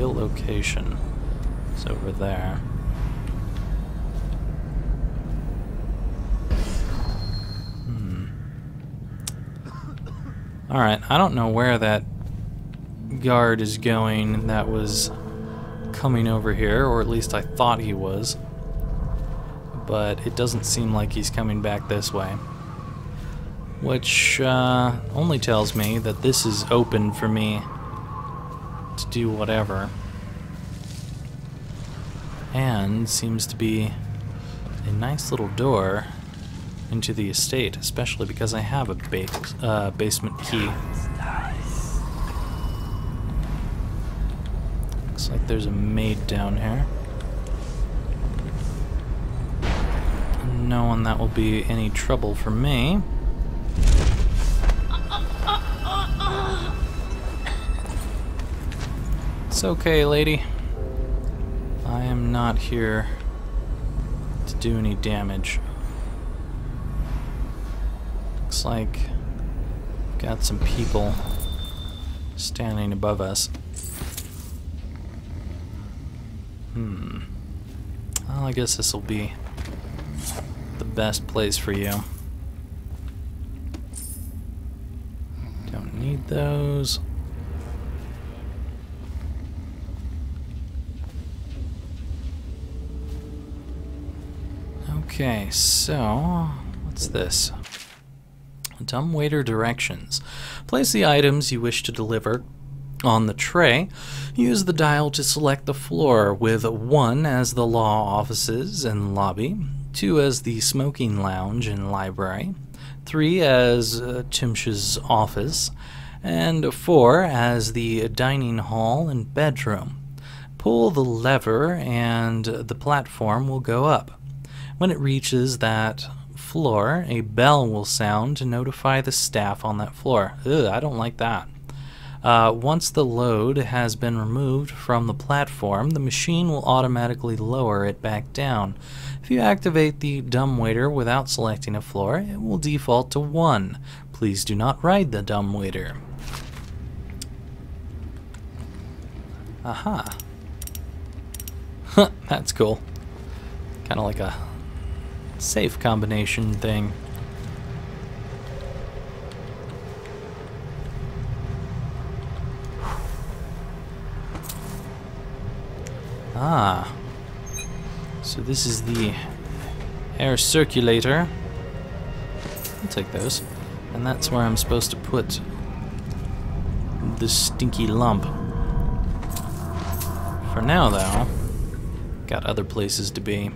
real location is over there. Alright, I don't know where that guard is going that was coming over here, or at least I thought he was. But it doesn't seem like he's coming back this way. Which only tells me that this is open for me to do whatever. And seems to be a nice little door into the estate, especially because I have a basement key. Looks like there's a maid down here. Knowing that will be any trouble for me. It's okay, lady. I am not here to do any damage. Looks like we've got some people standing above us. Well, I guess this will be the best place for you. Don't need those. Okay, so what's this? Dumbwaiter directions. Place the items you wish to deliver on the tray. Use the dial to select the floor, with 1 as the law offices and lobby, 2 as the smoking lounge and library, 3 as Timsh's office, and 4 as the dining hall and bedroom. Pull the lever and the platform will go up. When it reaches that floor, a bell will sound to notify the staff on that floor. Ugh, I don't like that. Once the load has been removed from the platform, the machine will automatically lower it back down. If you activate the dumbwaiter without selecting a floor, it will default to 1. Please do not ride the dumbwaiter. Aha. Huh, that's cool. Kind of like a safe combination thing. Ah, so this is the air circulator. I'll take those. And that's where I'm supposed to put the stinky lump. For now, though, got other places to be.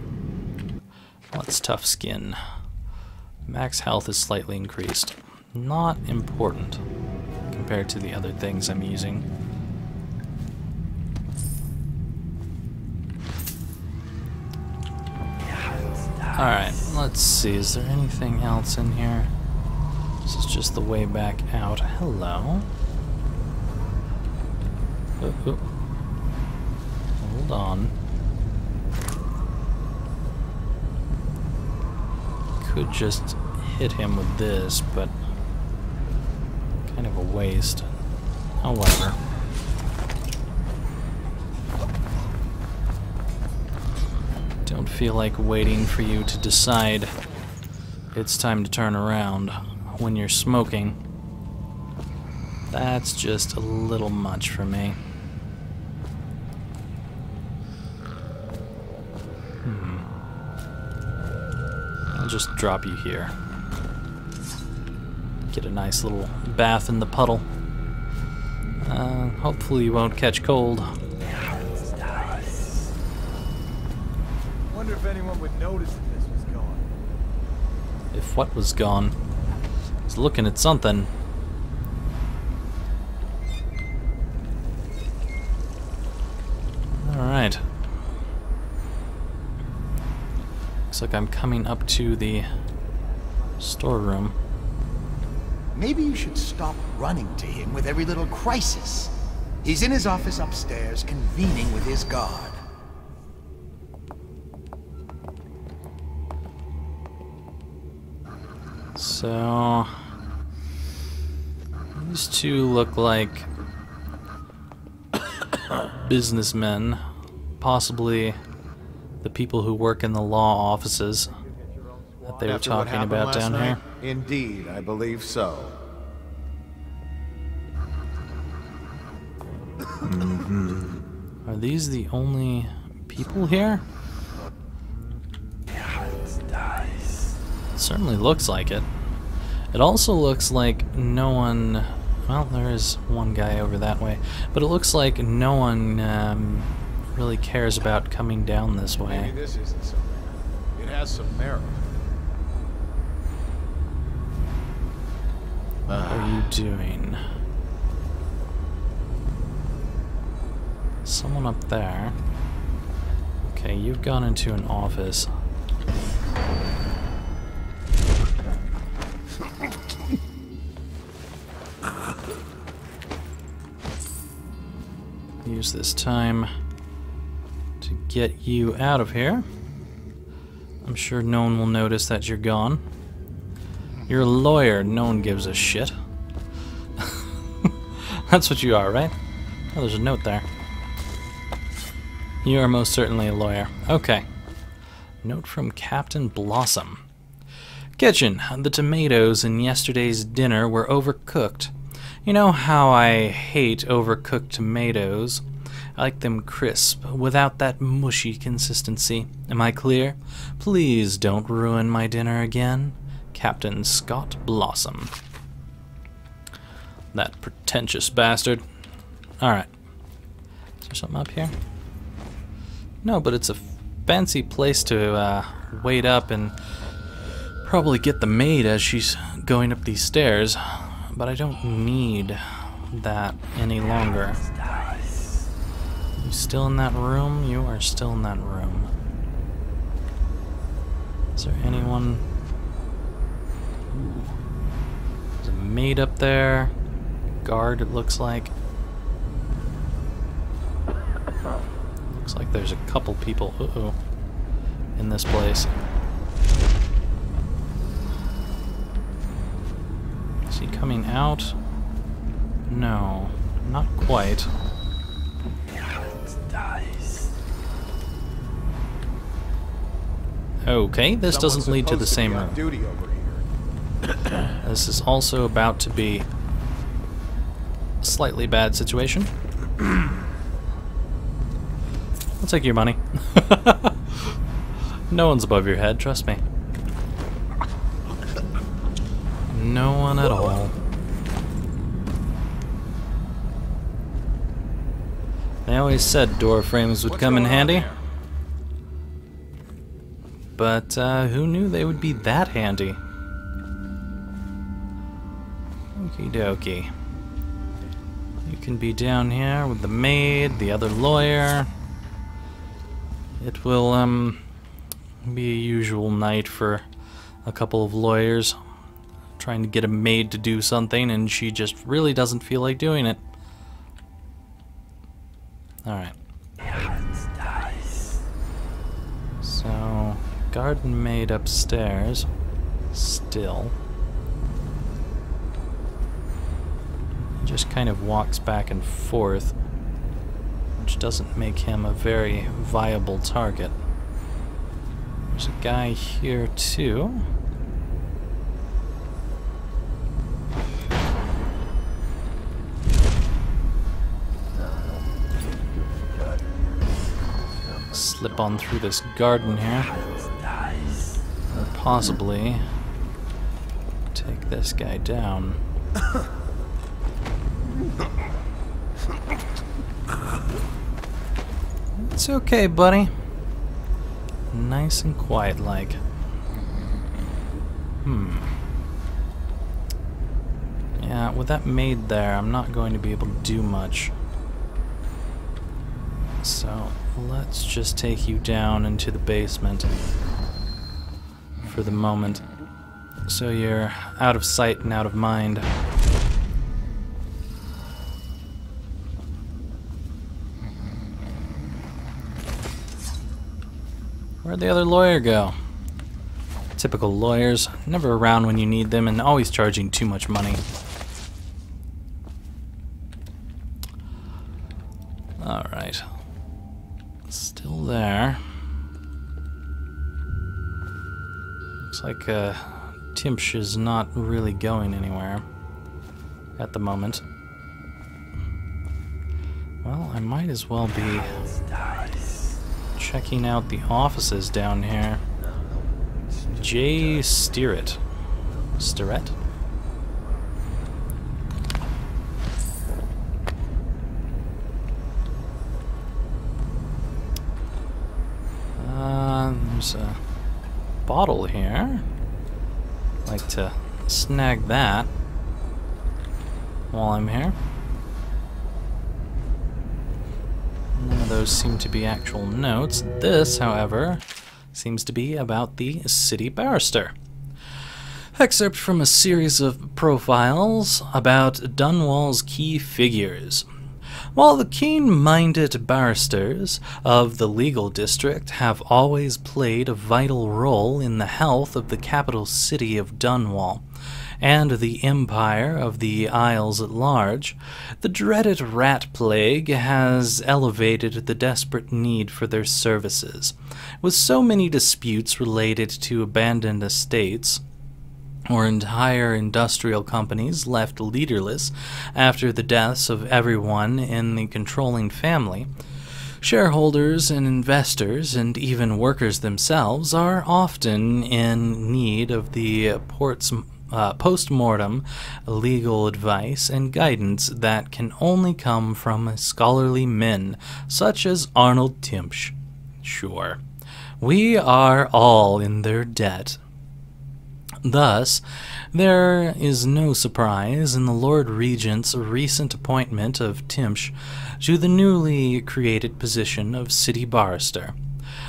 What's tough skin? Max health is slightly increased. Not important compared to the other things I'm using. Alright, let's see. Is there anything else in here? This is just the way back out. Hello. Oh. Hold on. Could just hit him with this, but kind of a waste. However, don't feel like waiting for you to decide it's time to turn around when you're smoking. That's just a little much for me. I'll just drop you here. Get a nice little bath in the puddle. Hopefully you won't catch cold. Wonder if anyone would notice if this was gone. If what was gone? I was looking at something. Alright. Looks like I'm coming up to the storeroom. Maybe you should stop running to him with every little crisis. He's in his office upstairs, convening with his guard. So these two look like businessmen, possibly the people who work in the law offices that they were After what talking happened about last down night? here. Indeed, I believe so. Are these the only people here? It certainly looks like it. It also looks like no one... Well, there is one guy over that way. But it looks like no one really cares about coming down this way. Maybe this isn't so bad. It has some merit. What are you doing? Someone up there. Okay, you've gone into an office. Use this time to get you out of here. I'm sure no one will notice that you're gone. You're a lawyer, no one gives a shit. That's what you are, right? Oh, there's a note there. You are most certainly a lawyer. Okay. Note from Captain Blossom. Kitchen, the tomatoes in yesterday's dinner were overcooked. You know how I hate overcooked tomatoes? I like them crisp, without that mushy consistency. Am I clear? Please don't ruin my dinner again. Captain Scott Blossom. That pretentious bastard. Alright. Is there something up here? No, but it's a fancy place to wait up and probably get the maid as she's going up these stairs. But I don't need that any longer. You still in that room? You are still in that room. Is there anyone? Ooh. There's a maid up there. Guard, it looks like. Looks like there's a couple people in this place. Is he coming out? No, not quite. Okay, this doesn't lead to the same room. Duty over here. This is also about to be a slightly bad situation. I'll take your money. No one's above your head, trust me. No one at all. They always said door frames would come in handy. But who knew they would be that handy? Okie dokie. You can be down here with the maid, the other lawyer. It will be a usual night for a couple of lawyers trying to get a maid to do something, and she just really doesn't feel like doing it. Alright. So, garden maid upstairs. Still. He just kind of walks back and forth, which doesn't make him a very viable target. There's a guy here too. Slip on through this garden here. Or possibly take this guy down. It's okay, buddy. Nice and quiet like. Yeah, with that maid there, I'm not going to be able to do much. So, let's just take you down into the basement for the moment, so you're out of sight and out of mind. Where'd the other lawyer go? Typical lawyers, never around when you need them and always charging too much money. Alright. there. Looks like Timsh is not really going anywhere at the moment. Well, I might as well be checking out the offices down here. J. Steeret. Steeret? There's a bottle here. I'd like to snag that while I'm here. None of those seem to be actual notes. This, however, seems to be about the city barrister. Excerpt from a series of profiles about Dunwall's key figures. While the keen-minded barristers of the legal district have always played a vital role in the health of the capital city of Dunwall, and the empire of the Isles at large, the dreaded rat plague has elevated the desperate need for their services. With so many disputes related to abandoned estates, or entire industrial companies left leaderless after the deaths of everyone in the controlling family, shareholders and investors, and even workers themselves, are often in need of the post-mortem legal advice and guidance that can only come from scholarly men such as Arnold Timsh. Sure, we are all in their debt. Thus, there is no surprise in the Lord Regent's recent appointment of Timsh to the newly created position of City Barrister.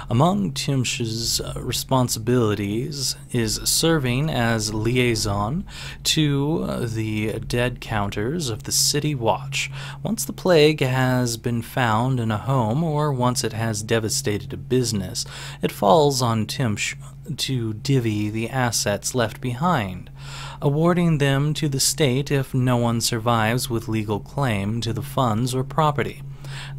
Among Timsh's responsibilities is serving as liaison to the dead counters of the City Watch. Once the plague has been found in a home, or once it has devastated a business, it falls on Timsh to divvy the assets left behind, awarding them to the state if no one survives with legal claim to the funds or property.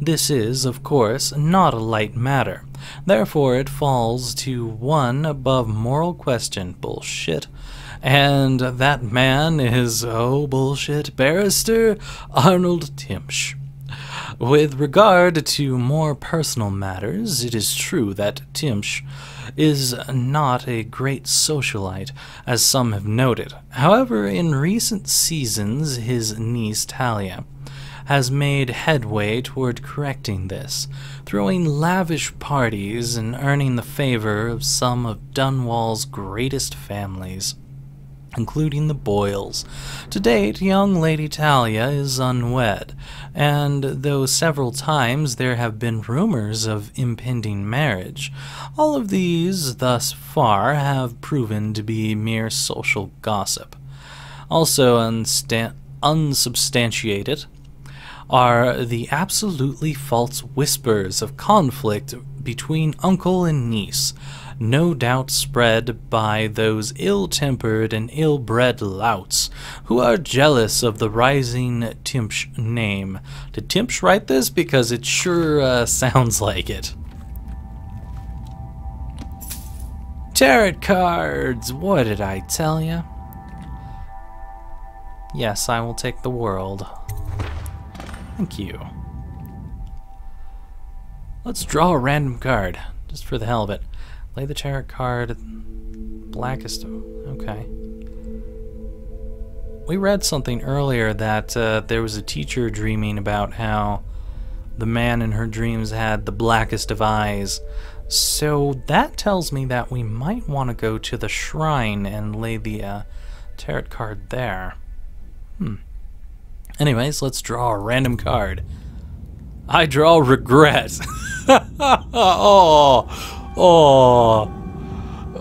This is, of course, not a light matter. Therefore, it falls to one above moral question, bullshit. And that man is, oh bullshit, Barrister Arnold Timsh. With regard to more personal matters, it is true that Timsh is not a great socialite, as some have noted. However, in recent seasons, his niece Talia has made headway toward correcting this, throwing lavish parties and earning the favor of some of Dunwall's greatest families, including the Boyles. To date, young Lady Talia is unwed, and though several times there have been rumors of impending marriage, all of these thus far have proven to be mere social gossip. Also unsubstantiated are the absolutely false whispers of conflict between uncle and niece, no doubt spread by those ill-tempered and ill-bred louts who are jealous of the rising Timsh name. Did Timsh write this? Because it sure sounds like it. Tarot cards! What did I tell you? Yes, I will take the world. Thank you. Let's draw a random card, just for the hell of it. Lay the tarot card, blackest, okay. We read something earlier that there was a teacher dreaming about how the man in her dreams had the blackest of eyes. So that tells me that we might want to go to the shrine and lay the tarot card there. Anyways, let's draw a random card. I draw regret.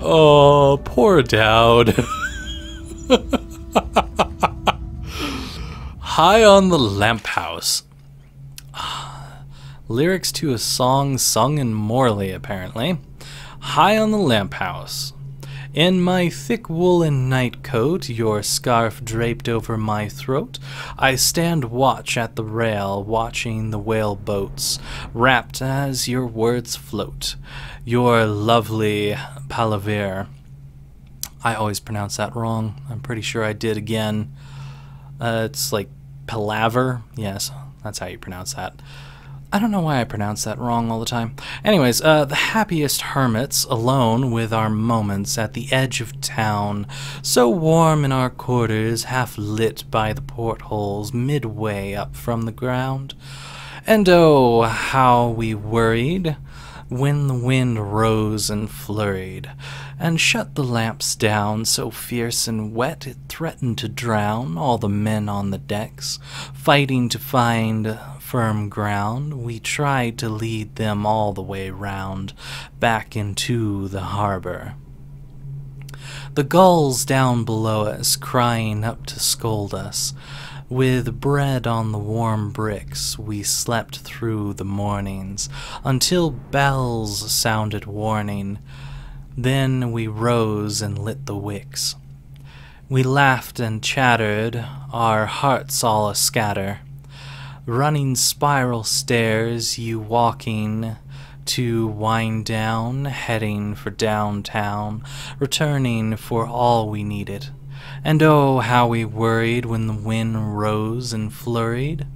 Oh, poor Dowd. High on the Lamp House. Lyrics to a song sung in Morley, apparently. High on the Lamp House. In my thick woolen nightcoat, your scarf draped over my throat, I stand watch at the rail, watching the whale boats, wrapped as your words float. Your lovely palaver. I always pronounce that wrong. I'm pretty sure I did again. It's like palaver. Yes, that's how you pronounce that. I don't know why I pronounce that wrong all the time. Anyways, the happiest hermits, alone with our moments at the edge of town, so warm in our quarters, half lit by the portholes midway up from the ground. And oh, how we worried when the wind rose and flurried, and shut the lamps down so fierce and wet it threatened to drown all the men on the decks, fighting to find firm ground. We tried to lead them all the way round, back into the harbor. The gulls down below us, crying up to scold us. With bread on the warm bricks, we slept through the mornings, until bells sounded warning. Then we rose and lit the wicks. We laughed and chattered, our hearts all a-scatter. Running spiral stairs, you walking to wind down, heading for downtown, returning for all we needed. And oh, how we worried when the wind rose and flurried,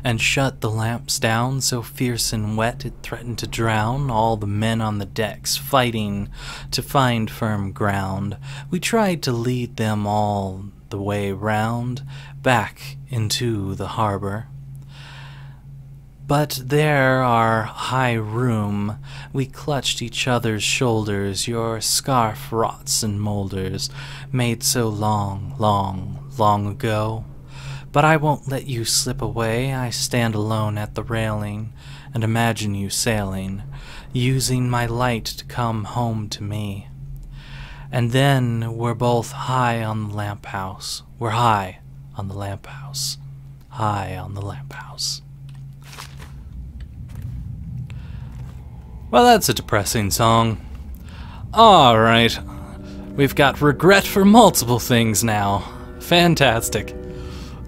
and shut the lamps down so fierce and wet it threatened to drown all the men on the decks, fighting to find firm ground. We tried to lead them all the way round, back into the harbor. But there, our high room, we clutched each other's shoulders, your scarf rots and moulders, made so long, long, long ago. But I won't let you slip away, I stand alone at the railing, and imagine you sailing, using my light to come home to me. And then we're both high on the lamp house, we're high on the lamp house, high on the lamp house. Well, that's a depressing song. Alright, we've got regret for multiple things now. Fantastic.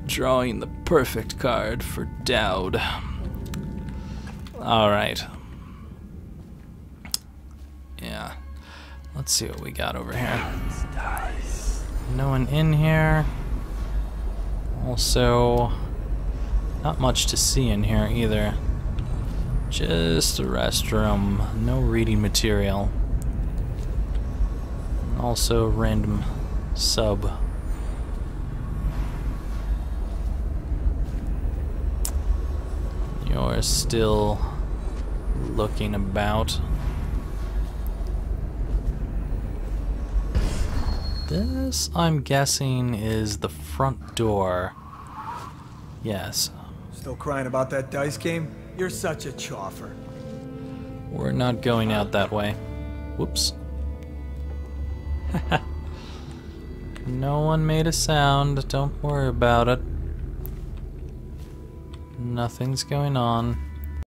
Drawing the perfect card for Dowd. Alright. Yeah. Let's see what we got over here. No one in here. Also, not much to see in here either. Just a restroom, no reading material. Also random sub. You're still looking about. This, I'm guessing, is the front door. Yes. Still crying about that dice game? You're such a choffer. We're not going out that way. Whoops. No one made a sound. Don't worry about it. Nothing's going on.